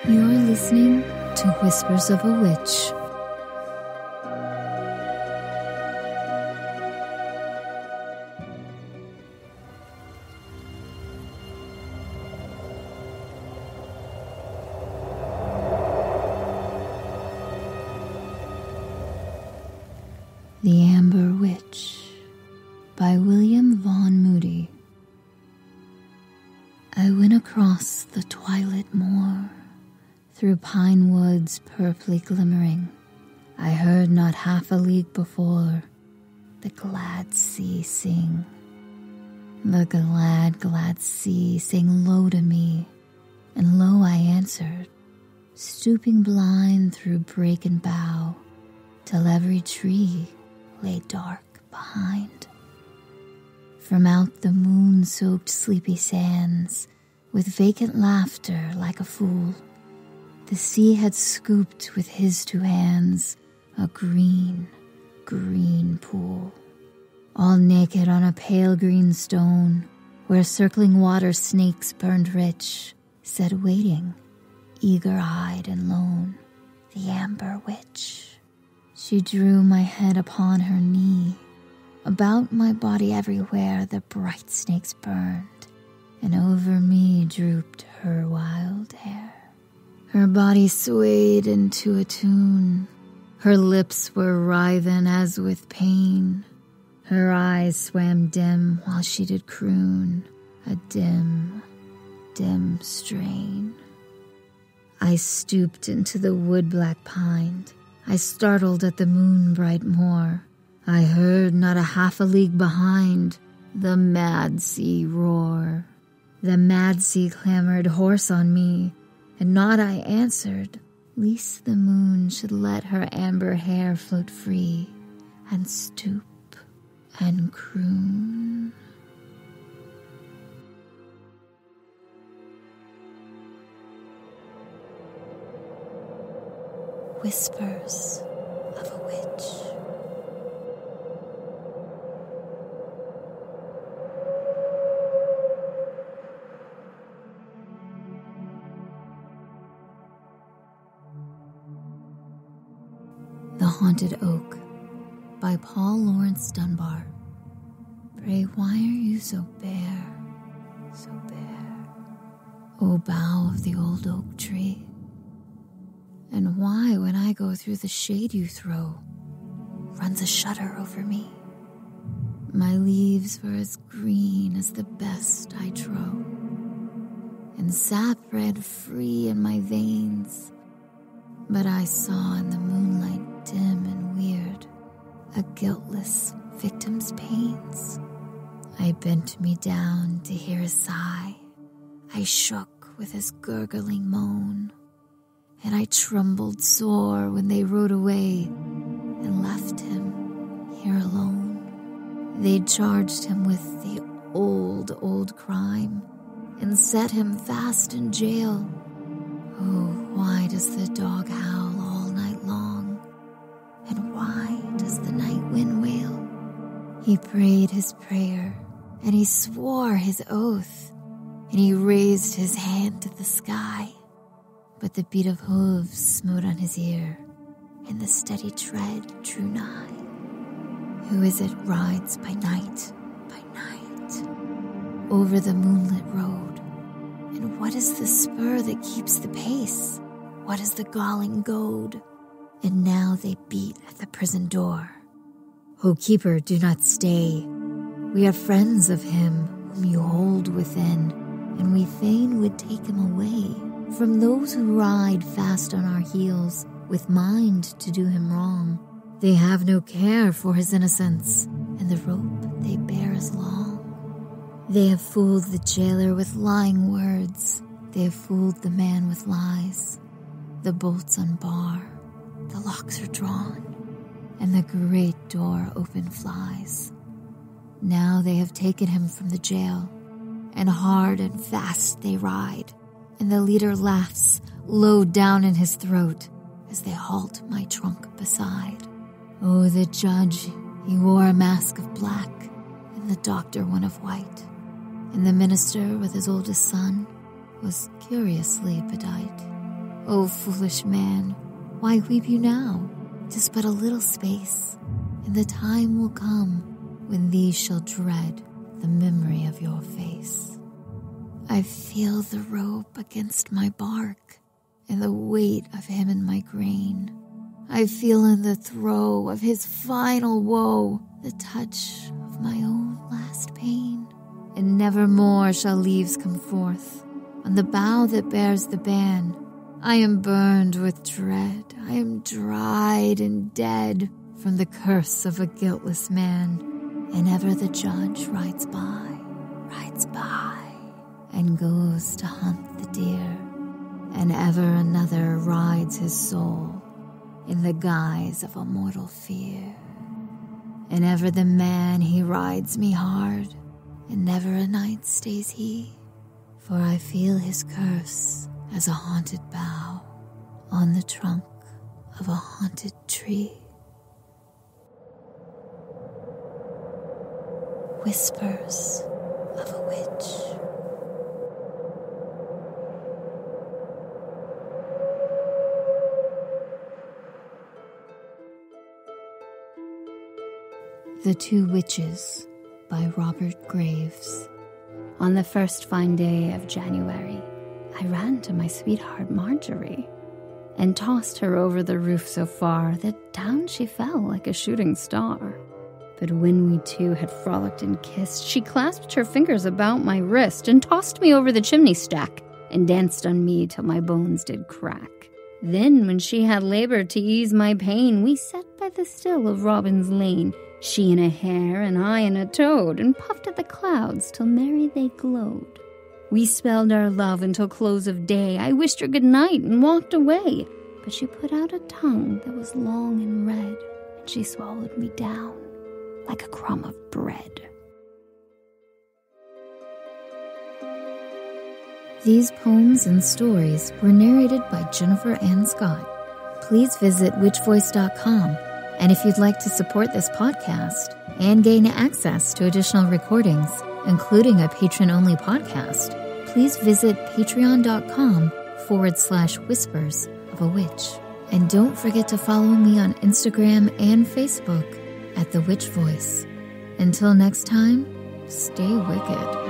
You're listening to Whispers of a Witch. The Amber Witch by William Vaughn Moody. I went across the twilit moor, through pine woods purply glimmering. I heard not half a league before the glad sea sing. The glad, glad sea sang low to me, and low I answered, stooping blind through brake and bough, till every tree lay dark behind. From out the moon-soaked sleepy sands, with vacant laughter like a fool, the sea had scooped with his two hands a green, green pool. All naked on a pale green stone, where circling water snakes burned rich, sat waiting, eager-eyed and lone, the Amber Witch. She drew my head upon her knee. About my body everywhere the bright snakes burned, and over me drooped her wild hair. Her body swayed into a tune. Her lips were writhen as with pain. Her eyes swam dim while she did croon a dim, dim strain. I stooped into the wood-black pine. I startled at the moon-bright moor. I heard not a half a league behind the mad sea roar. The mad sea clamored hoarse on me, and not I answered, lest the moon should let her amber hair float free, and stoop and croon. Whispers of a Witch. The Haunted Oak by Paul Laurence Dunbar. Pray, why are you so bare, so bare, O bough of the old oak tree? And why, when I go through the shade you throw, runs a shudder over me? My leaves were as green as the best I trow, and sap ran free in my veins. But I saw in the moonlight dim and weird a guiltless victim's pains. I bent me down to hear his sigh. I shook with his gurgling moan, and I trembled sore when they rode away and left him here alone. They charged him with the old, old crime and set him fast in jail. Oh, why does the dog howl all night long? And why does the night wind wail? He prayed his prayer, and he swore his oath, and he raised his hand to the sky. But the beat of hooves smote on his ear, and the steady tread drew nigh. Who is it rides by night, over the moonlit road? And what is the spur that keeps the pace? What is the galling goad? And now they beat at the prison door. O keeper, do not stay. We are friends of him whom you hold within, and we fain would take him away from those who ride fast on our heels with mind to do him wrong. They have no care for his innocence, and the rope they bear is long. They have fooled the jailer with lying words. They have fooled the man with lies. The bolts unbar, the locks are drawn, and the great door open flies. Now they have taken him from the jail, and hard and fast they ride, and the leader laughs low down in his throat as they halt my trunk beside. Oh, the judge, he wore a mask of black, and the doctor one of white, and the minister with his oldest son was curiously bedight. O foolish man, why weep you now? 'Tis but a little space, and the time will come when these shall dread the memory of your face. I feel the rope against my bark, and the weight of him in my grain. I feel in the throe of his final woe the touch of my own last pain. And never more shall leaves come forth on the bough that bears the ban. I am burned with dread, I am dried and dead from the curse of a guiltless man. And ever the judge rides by, and goes to hunt the deer. And ever another rides his soul in the guise of a mortal fear. And ever the man he rides me hard, and never a night stays he, for I feel his curse as a haunted bough on the trunk of a haunted tree. Whispers of a Witch. The Two Witches by Robert Graves. On the first fine day of January, I ran to my sweetheart Marjorie, and tossed her over the roof so far that down she fell like a shooting star. But when we two had frolicked and kissed, she clasped her fingers about my wrist, and tossed me over the chimney stack, and danced on me till my bones did crack. Then, when she had labored to ease my pain, we sat by the still of Robin's Lane, she in a hare, and I in a toad, and puffed at the clouds till merry they glowed. We spelled our love until close of day. I wished her good night and walked away, but she put out a tongue that was long and red, and she swallowed me down like a crumb of bread. These poems and stories were narrated by Jennifer Ann Scott. Please visit witchvoice.com. And if you'd like to support this podcast and gain access to additional recordings, including a patron-only podcast, please visit patreon.com/whispers of a witch. And don't forget to follow me on Instagram and Facebook at The Witch Voice. Until next time, stay wicked.